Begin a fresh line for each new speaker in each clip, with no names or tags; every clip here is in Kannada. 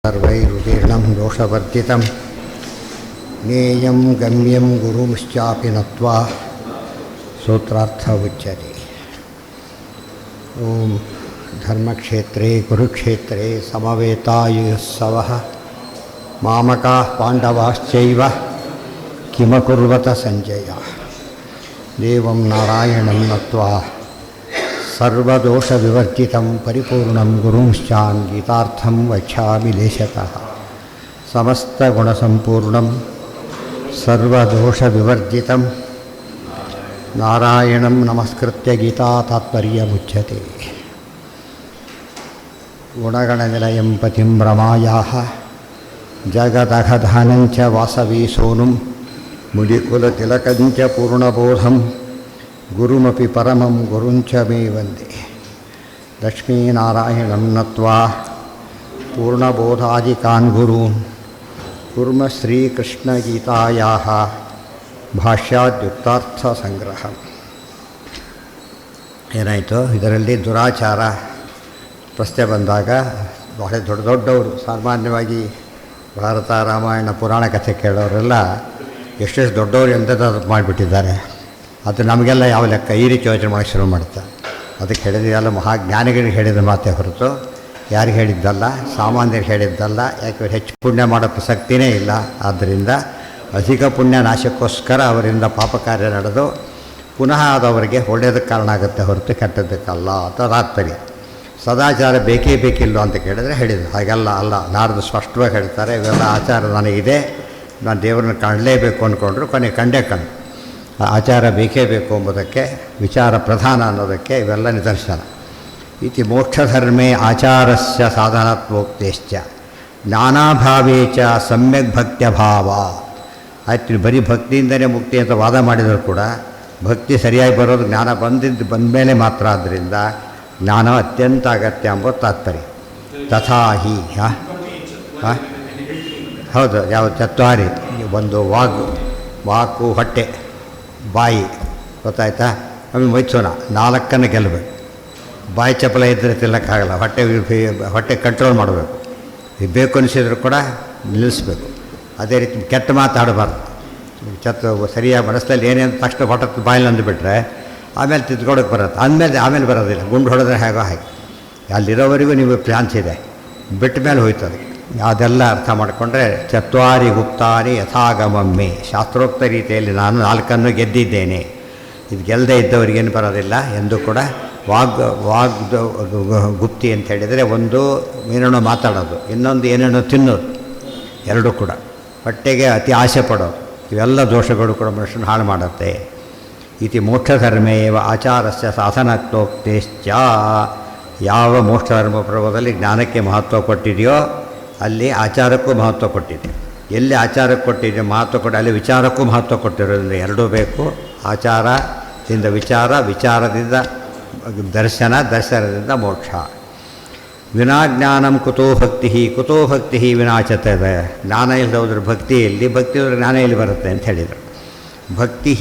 सर्वैरुदीर्णं दोषवर्जितं ज्ञेयं गम्यं गुरुंश्चापि नत्वा सूत्रार्थ उच्यते। ओम धर्मक्षेत्रे कुरुक्षेत्रे समवेतायुस्सवः मामकाः पाण्डवाश्चैव किमकुर्वत संजय। देवं नारायणं नत्वा सर्वदोषविवर्जितं परिपूर्णं गुरुंश्चान् गीतार्थं वक्ष्यामि लेशतः। समस्तगुणसम्पूर्णं सर्वदोषविवर्जितं नारायणं नमस्कृत्य गीता तात्पर्यमुच्यते। गुणगणनिलयं पतिं रमायाः जगदघधानं च वासवी सोनुं मुदिकुलतिलकं च पूर्णबोधं गुरुमपि परमं गुरुञ्च मे वन्दे। लक्ष्मीनारायणं नत्वा पूर्णबोधादिकान् गुरून् कुर्म श्रीकृष्णगीतायाः ಭಾಷ್ಯಾದ್ಯುಕ್ತಾರ್ಥಸಂಗ್ರಹ. ಏನಾಯಿತು ಇದರಲ್ಲಿ ದುರಾಚಾರ ಪ್ರಶ್ನೆ ಬಂದಾಗ ಬಹಳ ದೊಡ್ಡ ದೊಡ್ಡವರು ಸಾಮಾನ್ಯವಾಗಿ ಭಾರತ ರಾಮಾಯಣ ಪುರಾಣ ಕಥೆ ಕೇಳೋರೆಲ್ಲ ಎಷ್ಟೆಷ್ಟು ದೊಡ್ಡವರು ಎಂಥದ್ದು ಮಾಡಿಬಿಟ್ಟಿದ್ದಾರೆ. ಅದು ನಮಗೆಲ್ಲ ಯಾವ ಲೆಕ್ಕ ಈ ರೀತಿ ಯೋಚನೆ ಮಾಡೋಕ್ಕೆ ಶುರು ಮಾಡ್ತಾರೆ. ಅದಕ್ಕೆ ಹೇಳಿದೆಲ್ಲ ಮಹಾಜ್ಞಾನಿಗಳಿಗೆ ಹೇಳಿದ ಮಾತೇ ಹೊರತು ಯಾರಿಗೆ ಹೇಳಿದ್ದಲ್ಲ, ಸಾಮಾನ್ಯರಿಗೆ ಹೇಳಿದ್ದಲ್ಲ. ಯಾಕೆ ಹೆಚ್ಚು ಪುಣ್ಯ ಮಾಡೋ ಪ್ರಸಕ್ತಿನೇ ಇಲ್ಲ. ಆದ್ದರಿಂದ ಅಧಿಕ ಪುಣ್ಯ ನಾಶಕ್ಕೋಸ್ಕರ ಅವರಿಂದ ಪಾಪ ಕಾರ್ಯ ನಡೆದು ಪುನಃ ಅದು ಅವರಿಗೆ ಒಳ್ಳೆಯದಕ್ಕೆ ಕಾರಣ ಆಗುತ್ತೆ ಹೊರತು ಕೆಟ್ಟದ್ದಕ್ಕಲ್ಲ ಅಂತ ತಾತ್ಪರ್ಯ. ಸದಾಚಾರ ಬೇಕೇ ಬೇಕಿಲ್ಲೋ ಅಂತ ಕೇಳಿದರೆ ಹೇಳಿದರು ಹಾಗೆಲ್ಲ ಅಲ್ಲ. ನಾರದು ಸ್ಪಷ್ಟವಾಗಿ ಹೇಳ್ತಾರೆ, ಇವೆಲ್ಲ ಆಚಾರ ನನಗಿದೆ, ನಾನು ದೇವರನ್ನ ಕಾಣಲೇಬೇಕು ಅಂದ್ಕೊಂಡ್ರು ಕೊನೆ ಕಂಡೇ ಕಂಡು. ಆಚಾರ ಬೇಕೇ ಬೇಕು ಎಂಬುದಕ್ಕೆ, ವಿಚಾರ ಪ್ರಧಾನ ಅನ್ನೋದಕ್ಕೆ ಇವೆಲ್ಲ ನಿದರ್ಶನ. ಇತಿ ಮೋಕ್ಷಧರ್ಮೇ ಆಚಾರಸ್ಯ ಸಾಧನತ್ವೋಕ್ತೇಶ್ಚ ಜ್ಞಾನಾಭಾವೇ ಚ ಸಮ್ಯಕ್ ಭಕ್ತ್ಯಭಾವ. ಆಯ್ತು, ಬರೀ ಭಕ್ತಿಯಿಂದಲೇ ಮುಕ್ತಿ ಅಂತ ವಾದ ಮಾಡಿದರೂ ಕೂಡ ಭಕ್ತಿ ಸರಿಯಾಗಿ ಬರೋದು ಜ್ಞಾನ ಬಂದ ಮೇಲೆ ಮಾತ್ರ. ಆದ್ದರಿಂದ ಜ್ಞಾನ ಅತ್ಯಂತ ಅಗತ್ಯ ಎಂಬ ತಾತ್ಪರ್ಯ. ತಥಾಹಿ ಹೌದು, ಯಾವ ಚತ್ವಾರಿ, ಒಂದು ವಾಕು ಹೊಟ್ಟೆ ಬಾಯಿ ಗೊತ್ತಾಯ್ತಾ. ಆಮೇಲೆ ಮೈಥುನ, ನಾಲ್ಕನ್ನು ಗೆಲ್ಲಬೇಕು. ಬಾಯಿ ಚಪಲ ಇದ್ದರೆ ತಿನ್ನೋಕ್ಕಾಗಲ್ಲ. ಹೊಟ್ಟೆ ಕಂಟ್ರೋಲ್ ಮಾಡಬೇಕು. ಬೇಕು ಅನಿಸಿದ್ರು ಕೂಡ ನಿಲ್ಲಿಸ್ಬೇಕು. ಅದೇ ರೀತಿ ಕೆಟ್ಟ ಮಾತಾಡಬಾರ್ದು. ಸರಿಯಾಗಿ ಮನಸ್ಸಲ್ಲಿ ಏನೇನು ತಕ್ಷಣ ಹೊಟ್ಟೆ ಬಾಯಲ್ಲಿ ಅಂದುಬಿಟ್ರೆ ಆಮೇಲೆ ತಿದ್ಕೊಡೋಕ್ಕೆ ಬರುತ್ತೆ. ಆಮೇಲೆ ಬರೋದಿಲ್ಲ. ಗುಂಡು ಹೊಡೆದ್ರೆ ಹೇಗೋ ಹಾಗೆ ಅಲ್ಲಿರೋವರೆಗೂ ನೀವು ಚಾನ್ಸ್ ಇದೆ, ಬಿಟ್ಟ ಮೇಲೆ ಹೋಯ್ತದೆ. ಅದೆಲ್ಲ ಅರ್ಥ ಮಾಡಿಕೊಂಡ್ರೆ ಚತ್ವಾರಿ ಗುಪ್ತಾರಿ ಯಥಾಗಮಮ್ಮೆ, ಶಾಸ್ತ್ರೋಕ್ತ ರೀತಿಯಲ್ಲಿ ನಾನು 4 ಗೆದ್ದಿದ್ದೇನೆ. ಇದು ಗೆಲ್ಲದೆ ಇದ್ದವರಿಗೇನು ಬರೋದಿಲ್ಲ ಎಂದು ಕೂಡ. ಗುಪ್ತಿ ಅಂತ ಹೇಳಿದರೆ ಒಂದು ಏನೇನೋ ಮಾತಾಡೋದು, ಇನ್ನೊಂದು ಏನೇನೋ ತಿನ್ನೋದು, ಎರಡೂ ಕೂಡ. ಹೊಟ್ಟೆಗೆ ಅತಿ ಆಸೆ ಪಡೋದು, ಇವೆಲ್ಲ ದೋಷಗಳು ಕೂಡ ಮನುಷ್ಯನ ಹಾಳು ಮಾಡುತ್ತೆ. ಇತಿ ಮೋಕ್ಷಧರ್ಮೇವ ಆಚಾರಸ್ಯ ಸಾಧನತ್ವೋಕ್ತೇಶ್ಚ. ಯಾವ ಮೋಕ್ಷಧರ್ಮ ಪರ್ವದಲ್ಲಿ ಜ್ಞಾನಕ್ಕೆ ಮಹತ್ವ ಕೊಟ್ಟಿದೆಯೋ ಅಲ್ಲಿ ಆಚಾರಕ್ಕೂ ಮಹತ್ವ ಕೊಟ್ಟಿದೆ. ಎಲ್ಲಿ ಆಚಾರಕ್ಕೆ ಕೊಟ್ಟಿದೆ ಮಹತ್ವ ಕೊಟ್ಟು ಅಲ್ಲಿ ವಿಚಾರಕ್ಕೂ ಮಹತ್ವ ಕೊಟ್ಟಿರೋದ್ರಿಂದ ಎರಡೂ ಬೇಕು. ಆಚಾರದಿಂದ ವಿಚಾರ, ವಿಚಾರದಿಂದ ದರ್ಶನ, ದರ್ಶನದಿಂದ ಮೋಕ್ಷ. ವಿನಾ ಜ್ಞಾನಂ ಕುತೋ ಭಕ್ತಿ ವಿನಾಚತದೆ. ಜ್ಞಾನ ಇಲ್ಲದೋದ್ರ ಭಕ್ತಿ ಎಲ್ಲಿ, ಭಕ್ತಿ ಹೋದ್ರೆ ಜ್ಞಾನ ಎಲ್ಲಿ ಬರುತ್ತೆ ಅಂತ ಹೇಳಿದರು. ಭಕ್ತಿ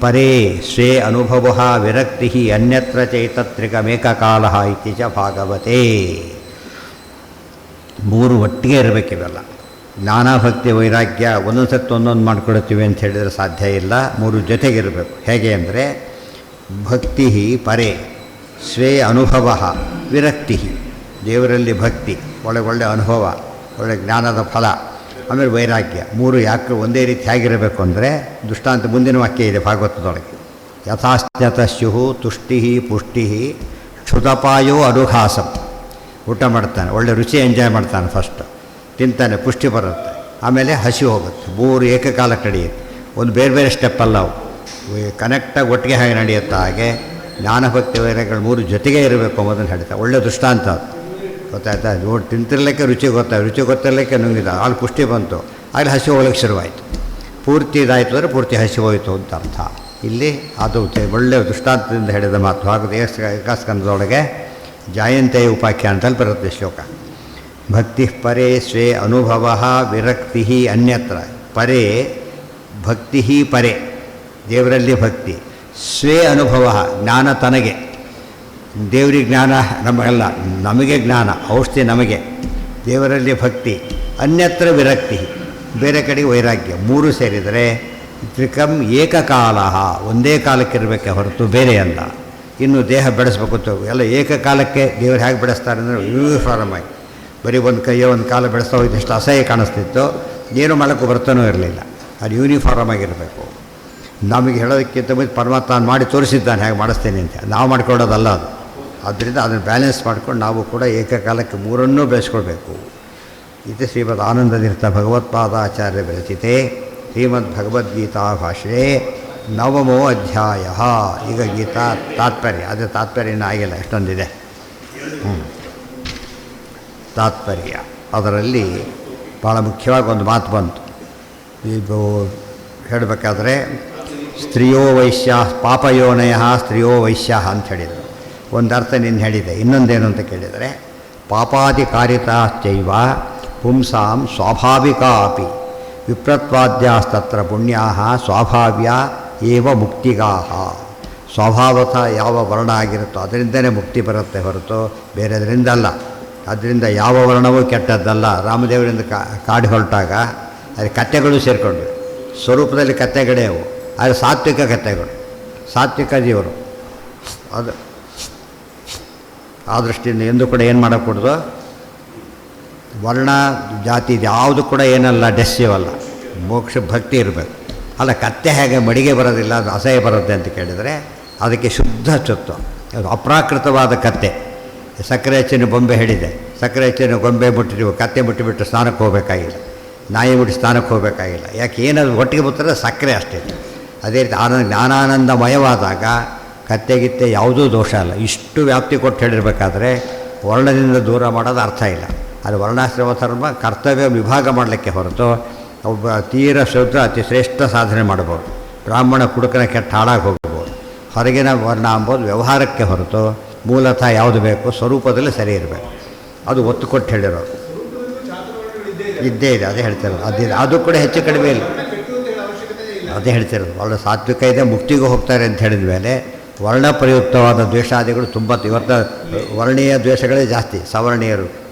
ಪರೇ ಸ್ವೇ ಅನುಭವ ವಿರಕ್ತಿ ಅನ್ಯತ್ರ ಚೈತತ್ರಿಕಮೇಕಕಾಲ ಇತಿ ಚ ಭಾಗವತೆ. 3 ಒಟ್ಟಿಗೆ ಇರಬೇಕಿವೆಲ್ಲ. ಜ್ಞಾನ, ಭಕ್ತಿ, ವೈರಾಗ್ಯ ಒಂದೊಂದು ಸತ್ತು ಒಂದೊಂದು ಮಾಡ್ಕೊಳ್ತೀವಿ ಅಂತ ಹೇಳಿದರೆ ಸಾಧ್ಯ ಇಲ್ಲ. 3 ಜೊತೆಗಿರಬೇಕು. ಹೇಗೆ ಅಂದರೆ ಭಕ್ತಿ ಪರೇ ಸ್ವೇ ಅನುಭವ ವಿರಕ್ತಿ, ದೇವರಲ್ಲಿ ಭಕ್ತಿ, ಒಳ್ಳೆ ಅನುಭವ, ಒಳ್ಳೆ ಜ್ಞಾನದ ಫಲ, ಆಮೇಲೆ ವೈರಾಗ್ಯ. 3 ಯಾಕೆ ಒಂದೇ ರೀತಿ ಹೇಗಿರಬೇಕು ಅಂದರೆ ದೃಷ್ಟಾಂತ ಮುಂದಿನ ವಾಕ್ಯ ಇದೆ ಭಾಗವತದೊಳಗೆ. ಯಥಾಶ್ಚತಸ್ಯು ತುಷ್ಟಿ ಪುಷ್ಟಿ ಕ್ಷುತಪಾಯೋ ಅನುಘಾಸಂ. ಊಟ ಮಾಡ್ತಾನೆ, ಒಳ್ಳೆ ರುಚಿ ಎಂಜಾಯ್ ಮಾಡ್ತಾನೆ, ಫಸ್ಟ್ ತಿಂತಾನೆ, ಪುಷ್ಟಿ ಬರುತ್ತೆ, ಆಮೇಲೆ ಹಸಿ ಹೋಗುತ್ತೆ. 3 ಏಕಕಾಲಕ್ಕೆ ನಡೆಯುತ್ತೆ. ಒಂದು ಬೇರೆ ಬೇರೆ ಸ್ಟೆಪ್ಪಲ್ಲ, ಅವು ಕನೆಕ್ಟಾಗಿ ಒಟ್ಟಿಗೆ ಹೇಗೆ ನಡೆಯುತ್ತೆ ಹಾಗೆ ಜ್ಞಾನಭಕ್ತಿ ವೈರಾಗ್ಯಗಳು 3 ಜೊತೆಗೇ ಇರಬೇಕು ಅನ್ನೋದನ್ನು ಹೇಳ್ತಾರೆ. ಒಳ್ಳೆ ದೃಷ್ಟಾಂತ ಅದು, ಗೊತ್ತಾಯ್ತಾ. ನೋಡಿ, ತಿಂತಿರ್ಲಿಕ್ಕೆ ರುಚಿ ಗೊತ್ತಿರಲಿಕ್ಕೆ ನುಂಗಿದ ಅಲ್ಲಿ ಪುಷ್ಟಿ ಬಂತು, ಅಲ್ಲಿ ಹಸಿ ಹೋಗ್ಲಿಕ್ಕೆ ಶುರುವಾಯಿತು. ಪೂರ್ತಿ ಇದಾಯಿತು ಅಂದರೆ ಪೂರ್ತಿ ಹಸಿ ಹೋಯಿತು ಅಂತ ಅರ್ಥ. ಇಲ್ಲಿ ಅದು ಒಳ್ಳೆಯ ದೃಷ್ಟಾಂತದಿಂದ ಹೇಳಿದ ಮಾತು. ಹಾಗೂ ಏಕಾಸ್ಕಂದದೊಳಗೆ ಜಾಯಂತೆಯ ಉಪಾಖ್ಯಾನದಲ್ಲಿ ಬರುತ್ತೆ ಶ್ಲೋಕ. ಭಕ್ತಿ ಪರೇ ಸ್ವೇ ಅನುಭವ ವಿರಕ್ತಿ ಅನ್ಯತ್ರ. ಪರೇ ಭಕ್ತಿ ಪರೇ, ದೇವರಲ್ಲಿ ಭಕ್ತಿ. ಸ್ವೇ ಅನುಭವ, ಜ್ಞಾನ ತನಗೆ. ದೇವರಿಗೆ ಜ್ಞಾನ ನಮಗೆಲ್ಲ, ನಮಗೆ ಜ್ಞಾನ, ಔಷಧಿ ನಮಗೆ. ದೇವರಲ್ಲಿ ಭಕ್ತಿ, ಅನ್ಯತ್ರ ವಿರಕ್ತಿ, ಬೇರೆ ಕಡೆಗೆ ವೈರಾಗ್ಯ. ಮೂರು ಸೇರಿದರೆ ತ್ರಿಕಂ ಏಕಕಾಲ, ಒಂದೇ ಕಾಲಕ್ಕಿರಬೇಕೆ ಹೊರತು ಬೇರೆ ಅಲ್ಲ. ಇನ್ನು ದೇಹ ಬೆಳೆಸ್ಬೇಕು ಎಲ್ಲ ಏಕಕಾಲಕ್ಕೆ ದೇವರು ಹೇಗೆ ಬೆಳೆಸ್ತಾರೆ ಅಂದರೆ ಯೂನಿಫಾರ್ಮ್ ಆಗಿ ಬರೀ ಒಂದು ಕೈಯೋ ಒಂದು ಕಾಲ ಬೆಳೆಸ್ತಾ ಹೋಗಿದ್ದು ಎಷ್ಟು ಅಸಹ್ಯ ಕಾಣಿಸ್ತಿತ್ತು, ಏನು ಮಾಡೋಕ್ಕೂ ಬರ್ತಾನೂ ಇರಲಿಲ್ಲ. ಅದು ಯೂನಿಫಾರ್ಮ್ ಆಗಿರಬೇಕು. ನಮಗೆ ಹೇಳೋದಕ್ಕಿಂತ ಮುಂಚೆ ಪರಮಾತ್ಮ ಮಾಡಿ ತೋರಿಸಿದ್ದಾನೆ ಹೇಗೆ ಮಾಡಿಸ್ತೇನೆ ಅಂತ, ನಾವು ಮಾಡ್ಕೊಳ್ಳೋದಲ್ಲ ಅದು. ಆದ್ದರಿಂದ ಅದನ್ನು ಬ್ಯಾಲೆನ್ಸ್ ಮಾಡ್ಕೊಂಡು ನಾವು ಕೂಡ ಏಕಕಾಲಕ್ಕೆ ಮೂರನ್ನೂ ಬೆಳೆಸ್ಕೊಳ್ಬೇಕು. ಇದು ಶ್ರೀಮದ್ ಆನಂದತೀರ್ಥ ಭಗವತ್ಪಾದಾಚಾರ್ಯ ವಿರಚಿತೆ ಶ್ರೀಮದ್ ಭಗವದ್ಗೀತಾ ಭಾಷೆ 9ನೇ ಅಧ್ಯಾಯ. ಈಗ ಗೀತಾ ತಾತ್ಪರ್ಯ, ಅದು ತಾತ್ಪರ್ಯನ ಆಗಿಲ್ಲ, ಎಷ್ಟೊಂದಿದೆ. ತಾತ್ಪರ್ಯ ಅದರಲ್ಲಿ ಭಾಳ ಮುಖ್ಯವಾಗಿ ಒಂದು ಮಾತು ಬಂತು. ಇದು ಹೇಳಬೇಕಾದ್ರೆ ಸ್ತ್ರೀಯೋ ವೈಶ್ಯ ಪಾಪಯೋನಯ ಸ್ತ್ರೀಯೋ ವೈಶ್ಯ ಅಂತ ಹೇಳಿದರು. ಒಂದು ಅರ್ಥ ನೀನು ಹೇಳಿದೆ. ಇನ್ನೊಂದೇನು ಅಂತ ಕೇಳಿದರೆ ಪಾಪಾದಿಕಾರಿತಾಶ್ಚೈವ ಪುಂಸಾಂ ಸ್ವಾಭಾವಿಕ ಅಪಿ ವಿಪ್ರತ್ವಾದ್ಯಾಸ್ತತ್ರ ಪುಣ್ಯಾ ಸ್ವಾಭಾವ್ಯ ಏವ ಮುಕ್ತಿಗಾಹ. ಸ್ವಭಾವತಃ ಯಾವ ವರ್ಣ ಆಗಿರುತ್ತೋ ಅದರಿಂದನೇ ಮುಕ್ತಿ ಬರುತ್ತೆ ಹೊರತು ಬೇರೆದರಿಂದ ಅಲ್ಲ. ಅದರಿಂದ ಯಾವ ವರ್ಣವೂ ಕೆಟ್ಟದ್ದಲ್ಲ. ರಾಮದೇವರಿಂದ ಕಾಡಿ ಹೊರಟಾಗ ಅದು ಕಥೆಗಳು ಸೇರಿಕೊಂಡ್ರು. ಸ್ವರೂಪದಲ್ಲಿ ಕಥೆಗಳೇ ಅವು, ಆದರೆ ಸಾತ್ವಿಕ ಕಥೆಗಳು, ಸಾತ್ವಿಕ ಜೀವರು. ಅದು ಆ ದೃಷ್ಟಿಯಿಂದ ಎಂದು ಕೂಡ ಏನು ಮಾಡೋಕ್ಕೂಡ್ದು, ವರ್ಣ ಜಾತಿ ಇದು ಯಾವುದು ಕೂಡ ಏನಲ್ಲ ಡೆಸ್ಸಿವಲ್ಲ, ಮೋಕ್ಷ ಭಕ್ತಿ ಇರಬೇಕು. ಅಲ್ಲ ಕತ್ತೆ ಹೇಗೆ ಮಡಿಗೆ ಬರೋದಿಲ್ಲ, ಅದು ಅಸಹ್ಯ ಬರುತ್ತೆ ಅಂತ ಕೇಳಿದರೆ ಅದಕ್ಕೆ ಶುದ್ಧ ಚೊತ್ತು, ಅದು ಅಪ್ರಾಕೃತವಾದ ಕತ್ತೆ. ಸಕ್ಕರೆ ಹೆಚ್ಚಿನ ಬೊಂಬೆ ಹೇಳಿದೆ, ಸಕ್ಕರೆ ಹೆಚ್ಚಿನ ಗೊಂಬೆ ಮುಟ್ಟಿದ್ದೀವಿ, ಕತ್ತೆ ಮುಟ್ಟಿಬಿಟ್ಟು ಸ್ನಾನಕ್ಕೆ ಹೋಗಬೇಕಾಗಿಲ್ಲ, ನಾಯಿ ಮುಟ್ಟಿ ಸ್ನಾನಕ್ಕೆ ಹೋಗಬೇಕಾಗಿಲ್ಲ. ಯಾಕೆ ಏನದು ಒಟ್ಟಿಗೆ ಬಿಟ್ಟರೆ ಸಕ್ಕರೆ ಅಷ್ಟೇ. ಅದೇ ರೀತಿ ಜ್ಞಾನಾನಂದಮಯವಾದಾಗ ಕತ್ತೆಗಿತ್ತೆ ಯಾವುದೂ ದೋಷ ಅಲ್ಲ. ಇಷ್ಟು ವ್ಯಾಪ್ತಿ ಕೊಟ್ಟು ಹೇಳಿರಬೇಕಾದ್ರೆ ವರ್ಣದಿಂದ ದೂರ ಮಾಡೋದು ಅರ್ಥ ಇಲ್ಲ. ಅದು ವರ್ಣಾಶ್ರಮ ಧರ್ಮ ಕರ್ತವ್ಯ ವಿಭಾಗ ಮಾಡಲಿಕ್ಕೆ ಹೊರತು ಒಬ್ಬ ತೀರ ಶೂದ್ರ ಅತಿ ಶ್ರೇಷ್ಠ ಸಾಧನೆ ಮಾಡ್ಬೋದು, ಬ್ರಾಹ್ಮಣ ಕುಡುಕನ ಕೆಟ್ಟ ಹಾಳಾಗಿ ಹೋಗ್ಬೋದು. ಹೊರಗಿನ ವರ್ಣ ಅಂಬೋದು ವ್ಯವಹಾರಕ್ಕೆ ಹೊರತು ಮೂಲತಃ ಯಾವುದು ಬೇಕು ಸ್ವರೂಪದಲ್ಲಿ ಸರಿ ಇರಬೇಕು. ಅದು ಒತ್ತು ಕೊಟ್ಟು ಹೇಳಿರೋದು ಇದ್ದೇ ಇದೆ. ಅದೇ ಹೇಳ್ತಿರೋದು, ಅದು ಕೂಡ ಹೆಚ್ಚು ಕಡಿಮೆ ಇಲ್ಲ. ಅದೇ ಹೇಳ್ತಿರೋದು ವರ್ಣ ಸಾತ್ವಿಕ ಇದೆ, ಮುಕ್ತಿಗೂ ಹೋಗ್ತಾರೆ ಅಂತ ಹೇಳಿದ ಮೇಲೆ ವರ್ಣ ಪ್ರಯುಕ್ತವಾದ ದ್ವೇಷಾದಿಗಳು ತುಂಬ. ಇವತ್ತು ವರ್ಣೀಯ ದ್ವೇಷಗಳೇ ಜಾಸ್ತಿ, ಸವರ್ಣೀಯರು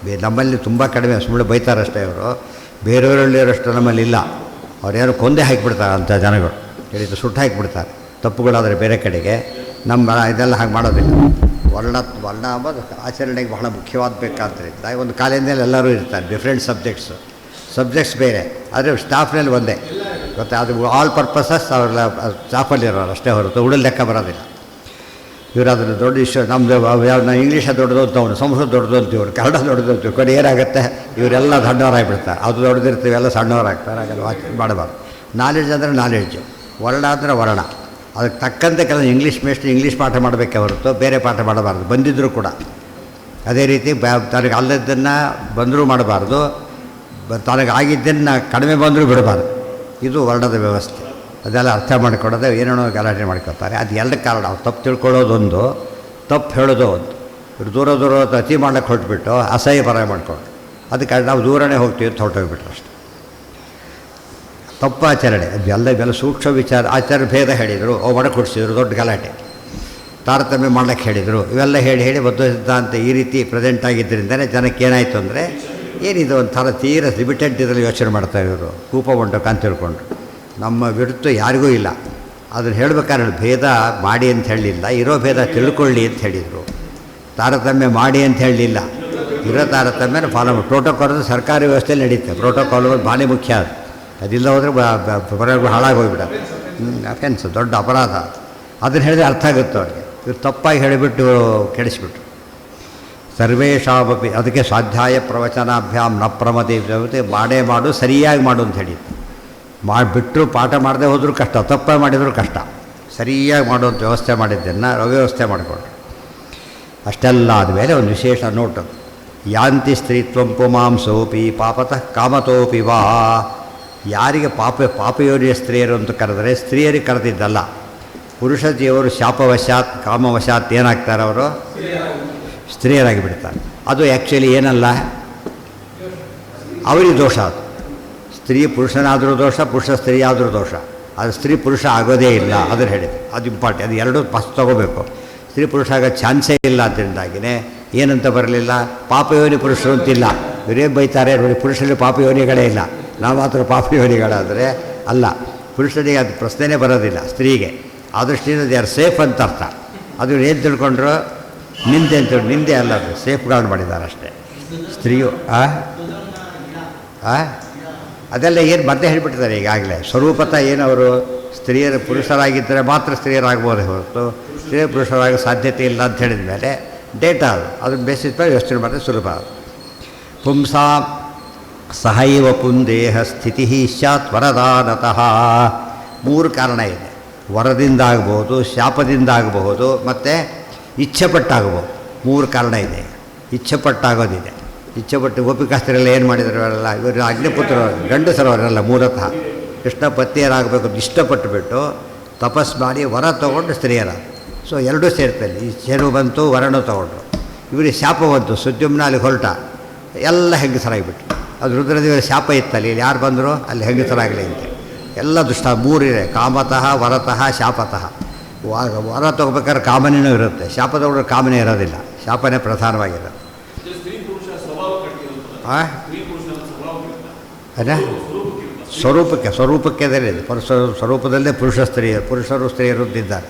ನಮ್ಮಲ್ಲಿ ತುಂಬ ಕಡಿಮೆ. ಸುಮ್ಮನೆ ಬೈತಾರಷ್ಟೇ ಅವರು, ಬೇರೆಯವರಲ್ಲಿರೋಷ್ಟು ನಮ್ಮಲ್ಲಿ ಇಲ್ಲ. ಅವ್ರೇನೋ ಕೊಂದೇ ಹಾಕಿಬಿಡ್ತಾರೆ ಅಂಥ ಜನಗಳು, ಹೇಳಿದ್ದು ಸುಟ್ಟು ಹಾಕಿಬಿಡ್ತಾರೆ ತಪ್ಪುಗಳಾದರೆ ಬೇರೆ ಕಡೆಗೆ. ನಮ್ಮ ಇದೆಲ್ಲ ಹಾಗೆ ಮಾಡೋದಿಲ್ಲ. ವರ್ಣ ಅಂಬೋದು ಆಚರಣೆಗೆ ಬಹಳ ಮುಖ್ಯವಾದ ಬೇಕಾದ್ದರಿಂದ ಒಂದು ಕಾಲೇಜಿನಲ್ಲಿ ಎಲ್ಲರೂ ಇರ್ತಾರೆ, ಡಿಫ್ರೆಂಟ್ ಸಬ್ಜೆಕ್ಟ್ಸ್ ಬೇರೆ, ಆದರೆ ಸ್ಟಾಫ್ನಲ್ಲಿ ಒಂದೇ ಗೊತ್ತಾ. ಅದು ಆಲ್ ಪರ್ಪಸಸ್ ಅವರೆಲ್ಲ ಸ್ಟಾಫಲ್ಲಿರೋರು ಅಷ್ಟೇ ಹೊರತು ಉಡಲ್ ಲೆಕ್ಕ ಬರೋದಿಲ್ಲ. ಇವರು ಅದನ್ನು ದೊಡ್ಡ ಇಶ್ಯೂ ನಮ್ಮದು ನಾವು ಇಂಗ್ಲೀಷ ದೊಡ್ಡದು ಅಂತವನು, ಸಂಸ್ಕೃತ ದೊಡ್ಡದು ಅಂತೀವ್ರು, ಕನ್ನಡ ದೊಡ್ಡದು ಅಂತೀವಿ. ಕಡೆ ಏನಾಗುತ್ತೆ ಇವರೆಲ್ಲ ದೊಡ್ಡವರಾಗಿಬಿಡ್ತಾರೆ. ಅದು ದೊಡ್ಡದಿರ್ತೀವಿ, ಎಲ್ಲ ಸಣ್ಣವರಾಗ್ತಾರೆ. ಹಾಗೆಲ್ಲ ಮಾಡಬಾರ್ದು. ನಾಲೆಡ್ಜ್ ಅಂದರೆ ನಾಲೆಡ್ಜು, ವರ್ಣ ಅಂದರೆ ವರ್ಣ. ಅದಕ್ಕೆ ತಕ್ಕಂತೆ ಕೆಲವು ಇಂಗ್ಲೀಷ್ ಮೇಷ್ಟ್ರು ಇಂಗ್ಲೀಷ್ ಪಾಠ ಮಾಡಬೇಕೆ ಹೊರತು ಬೇರೆ ಪಾಠ ಮಾಡಬಾರ್ದು, ಬಂದಿದ್ದರೂ ಕೂಡ. ಅದೇ ರೀತಿ ತನಗೆ ಅಲ್ಲದನ್ನು ಬಂದರೂ ಮಾಡಬಾರ್ದು, ತನಗಾಗಿದ್ದನ್ನು ಕಡಿಮೆ ಬಂದರೂ ಬಿಡಬಾರ್ದು. ಇದು ವರ್ಣದ ವ್ಯವಸ್ಥೆ. ಅದೆಲ್ಲ ಅರ್ಥ ಮಾಡಿಕೊಡೋದು ಏನೇನೋ ಗಲಾಟೆ ಮಾಡ್ಕೊತಾರೆ. ಅದು ಎಲ್ಲ ಕಾರಣ. ಅವ್ರು ತಪ್ಪು ತಿಳ್ಕೊಳ್ಳೋದೊಂದು, ತಪ್ಪು ಹೇಳೋದು ಒಂದು. ಇವರು ದೂರ ಅತಿ ಮಾಡ್ಲಿಕ್ಕೆ ಹೊರಟ್ಬಿಟ್ಟು ಅಸಹ್ಯ ಪರ ಮಾಡ್ಕೊಂಡು ಅದಕ್ಕೆ ನಾವು ದೂರನೇ ಹೋಗ್ತೀವಿ ಅಂತ ಹೊರಟೋಗ್ಬಿಟ್ರು ಅಷ್ಟೆ. ತಪ್ಪು ಆಚರಣೆ ಅದೆಲ್ಲ ಸೂಕ್ಷ್ಮ ವಿಚಾರ. ಆಚಾರ ಭೇದ ಹೇಳಿದರು, ಒಡ ಕೊಡಿಸಿದ್ರು, ದೊಡ್ಡ ಗಲಾಟೆ. ತಾರತಮ್ಯ ಮಾಡ್ಲಿಕ್ಕೆ ಹೇಳಿದರು. ಇವೆಲ್ಲ ಹೇಳಿ ಬದ್ಧ ಸಿದ್ಧಾಂತ ಈ ರೀತಿ ಪ್ರೆಸೆಂಟ್ ಆಗಿದ್ದರಿಂದಲೇ ಜನಕ್ಕೆ ಏನಾಯಿತು ಅಂದರೆ ಏನಿದು ಒಂಥರ ತೀರ ಲಿಮಿಟೆಡ್ ಇದರಲ್ಲಿ ಯೋಚನೆ ಮಾಡ್ತಾರೆ ಇವರು. ಕೂಪ ಉಂಟು ಅಂತ ತಿಳ್ಕೊಂಡ್ರು. ನಮ್ಮ ವಿರುದ್ಧ ಯಾರಿಗೂ ಇಲ್ಲ. ಅದನ್ನು ಹೇಳಬೇಕಾದ್ರೆ ಭೇದ ಮಾಡಿ ಅಂತ ಹೇಳಲಿಲ್ಲ, ಇರೋ ಭೇದ ತಿಳ್ಕೊಳ್ಳಿ ಅಂತ ಹೇಳಿದರು. ತಾರತಮ್ಯ ಮಾಡಿ ಅಂತ ಹೇಳಲಿಲ್ಲ, ಇರೋ ತಾರತಮ್ಯನ ಫಾಲೋ ಮಾಡಿ. ಪ್ರೋಟೋಕಾಲ್ ಸರ್ಕಾರಿ ವ್ಯವಸ್ಥೆಯಲ್ಲಿ ನಡೀತೆ. ಪ್ರೋಟೋಕಾಲ್ ಭಾಳ ಮುಖ್ಯ. ಅದಿಲ್ಲ ಹೋದರೆ ಬರೋಗಳು ಹಾಳಾಗಿ ಹೋಗಿಬಿಡೋದು. ಅಫೆನ್ಸ್, ದೊಡ್ಡ ಅಪರಾಧ. ಅದನ್ನು ಹೇಳಿದ್ರೆ ಅರ್ಥ ಆಗುತ್ತೆ ಅವ್ರಿಗೆ. ಇವ್ರು ತಪ್ಪಾಗಿ ಹೇಳಿಬಿಟ್ಟು ಕೆಡಿಸ್ಬಿಟ್ರು. ಸರ್ವೇಷಾಮಪಿ ಅದಕ್ಕೆ ಸ್ವಾಧ್ಯಾಯ ಪ್ರವಚನಾಭ್ಯಾಮ್ ನ ಪ್ರಮತಿ ಜೊತೆ ಮಾಡೇ ಮಾಡು, ಸರಿಯಾಗಿ ಮಾಡು ಅಂತ ಹೇಳಿದ್ದು. ಮಾಡಿಬಿಟ್ರು ಪಾಠ ಮಾಡದೆ ಹೋದರೂ ಕಷ್ಟ, ತಪ್ಪಾಗಿ ಮಾಡಿದರೂ ಕಷ್ಟ. ಸರಿಯಾಗಿ ಮಾಡುವಂಥ ವ್ಯವಸ್ಥೆ ಮಾಡಿದ್ದನ್ನು ಅವ್ಯವಸ್ಥೆ ಮಾಡಿಕೊಂಡ್ರು. ಅಷ್ಟೆಲ್ಲ ಆದಮೇಲೆ ಒಂದು ವಿಶೇಷ ನೋಟು. ಯಾಂತಿ ಸ್ತ್ರೀತ್ವಂ ಪುಮಾಂಸೋಪಿ ಪಾಪತಃ ಕಾಮತೋಪಿ ವಾ. ಯಾರಿಗೆ ಪಾಪಯೋನಿಯ ಸ್ತ್ರೀಯರು ಅಂತ ಕರೆದರೆ ಸ್ತ್ರೀಯರಿಗೆ ಕರೆದಿದ್ದಲ್ಲ. ಪುರುಷ ಜೀವರು ಶಾಪವಶಾತ್ ಕಾಮವಶಾತ್ ಏನಾಗ್ತಾರೆ, ಅವರು ಸ್ತ್ರೀಯರಾಗಿ ಬಿಡ್ತಾರೆ. ಅದು ಆ್ಯಕ್ಚುಲಿ ಏನಲ್ಲ, ಅವರಿಗೆ ದೋಷ. ಅದು ಸ್ತ್ರೀ ಪುರುಷನಾದರೂ ದೋಷ, ಪುರುಷ ಸ್ತ್ರೀ ಆದರೂ ದೋಷ. ಅದು ಸ್ತ್ರೀ ಪುರುಷ ಆಗೋದೇ ಇಲ್ಲ. ಅದನ್ನು ಹೇಳಿದೆ, ಅದು ಇಂಪಾರ್ಟೆಂಟ್. ಅದು ಎರಡೂ ಫಸ್ಟ್ ತೊಗೋಬೇಕು. ಸ್ತ್ರೀ ಪುರುಷ ಆಗೋ ಚಾನ್ಸೇ ಇಲ್ಲ. ಅದರಿಂದಾಗಿಯೇ ಏನಂತ ಬರಲಿಲ್ಲ, ಪಾಪಯೋನಿ ಪುರುಷರು ಅಂತಿಲ್ಲ. ಇವರೇ ಬೈತಾರೆ ನೋಡಿ, ಪುರುಷರಲ್ಲಿ ಪಾಪ ಯೋನಿಗಳೇ ಇಲ್ಲ, ನಾವು ಮಾತ್ರ ಪಾಪ ಯೋನಿಗಳಾದರೆ ಅಲ್ಲ. ಪುರುಷನಿಗೆ ಅದು ಪ್ರಶ್ನೆನೇ ಬರೋದಿಲ್ಲ, ಸ್ತ್ರೀಗೆ ಆ ದೃಷ್ಟಿಯಿಂದ ದೇ ಆರ್ ಸೇಫ್ ಅಂತ ಅರ್ಥ. ಅದು ಏನು ತಿಳ್ಕೊಂಡ್ರು ನಿಂದೆ ಅಂತ, ನಿಂದೆ ಅಲ್ಲ, ಅದು ಸೇಫ್ ಗಾರ್ಡ್ ಮಾಡಿದ್ದಾರೆ ಅಷ್ಟೇ. ಸ್ತ್ರೀಯು ಅದೆಲ್ಲ ಏನು ಮತ್ತೆ ಹೇಳಿಬಿಟ್ಟಿದ್ದಾರೆ ಈಗಾಗಲೇ. ಸ್ವರೂಪತಃ ಏನವರು ಸ್ತ್ರೀಯರು ಪುರುಷರಾಗಿದ್ದರೆ ಮಾತ್ರ ಸ್ತ್ರೀಯರಾಗ್ಬೋದೇ ಹೊರತು ಸ್ತ್ರೀಯರು ಪುರುಷರಾಗೋ ಸಾಧ್ಯತೆ ಇಲ್ಲ ಅಂತ ಹೇಳಿದ ಮೇಲೆ ಡೇಟಾ ಅದು, ಅದನ್ನು ಬೇಸಿಸ್ ಮೇಲೆ ಯೋಚನೆ ಮಾಡಿದ್ರೆ ಸುಲಭ. ಪುಂಸಾ ಸಹೈವ ಪುಂದೇಹ ಸ್ಥಿತಿ ಸ್ಯಾತ್ ವರದಾನತಃ. ಮೂರು ಕಾರಣ ಇದೆ. ವರದಿಂದ ಆಗ್ಬೋದು, ಶಾಪದಿಂದ ಆಗಬಹುದು, ಮತ್ತು ಇಚ್ಛೆಪಟ್ಟಾಗಬಹುದು. ಮೂರು ಕಾರಣ ಇದೆ. ಇಚ್ಛೆಪಟ್ಟಾಗೋದಿದೆ. ಇಚ್ಛೆಪಟ್ಟು ಗೋಪಿಕಾಸ್ತ್ರೀಯರೆಲ್ಲ ಏನು ಮಾಡಿದ್ರು ಅವರೆಲ್ಲ, ಇವರು ಅಗ್ನಿಪುತ್ರ ಗಂಡಸರವರೆಲ್ಲ ಮೂಲತಃ ಕೃಷ್ಣ ಪತ್ನಿಯರಾಗಬೇಕು ಅಂತ ಇಷ್ಟಪಟ್ಟುಬಿಟ್ಟು ತಪಸ್ ಮಾಡಿ ವರ ತೊಗೊಂಡು ಸ್ತ್ರೀಯರ. ಸೊ ಎರಡೂ ಸೇರ್ತಲ್ಲಿ ಇಚ್ಛೆನೂ ಬಂತು, ವರನೂ ತೊಗೊಂಡ್ರು. ಇವರಿಗೆ ಶಾಪ ಬಂತು, ಸುದ್ಯುಮ್ನ ಅಲ್ಲಿ ಹೊರಟ ಎಲ್ಲ ಹೆಂಗಸರಾಗಿಬಿಟ್ಟು. ಅದು ರುದ್ರದೇವರ ಶಾಪ ಇತ್ತಲ್ಲಿ, ಇಲ್ಲಿ ಯಾರು ಬಂದರು ಅಲ್ಲಿ ಹೆಂಗಸರಾಗಲಿ ಅಂತ ಎಲ್ಲ ದುಷ್ಟ. ಮೂರಿದೆ, ಕಾಮತಃ, ವರತಃ, ಶಾಪತಃ. ವರ ತೊಗೋಬೇಕಾದ್ರೆ ಕಾಮನೇನೂ ಇರುತ್ತೆ, ಶಾಪ ತೊಗೊಂಡ್ರೆ ಕಾಮನೇ ಇರೋದಿಲ್ಲ, ಶಾಪನೇ ಪ್ರಧಾನವಾಗಿರುತ್ತೆ. ಅದೇ ಸ್ವರೂಪಕ್ಕೆ ಅದರಲ್ಲಿ ಸ್ವರೂಪದಲ್ಲೇ ಪುರುಷರು ಸ್ತ್ರೀಯರು ಇದ್ದಾರೆ.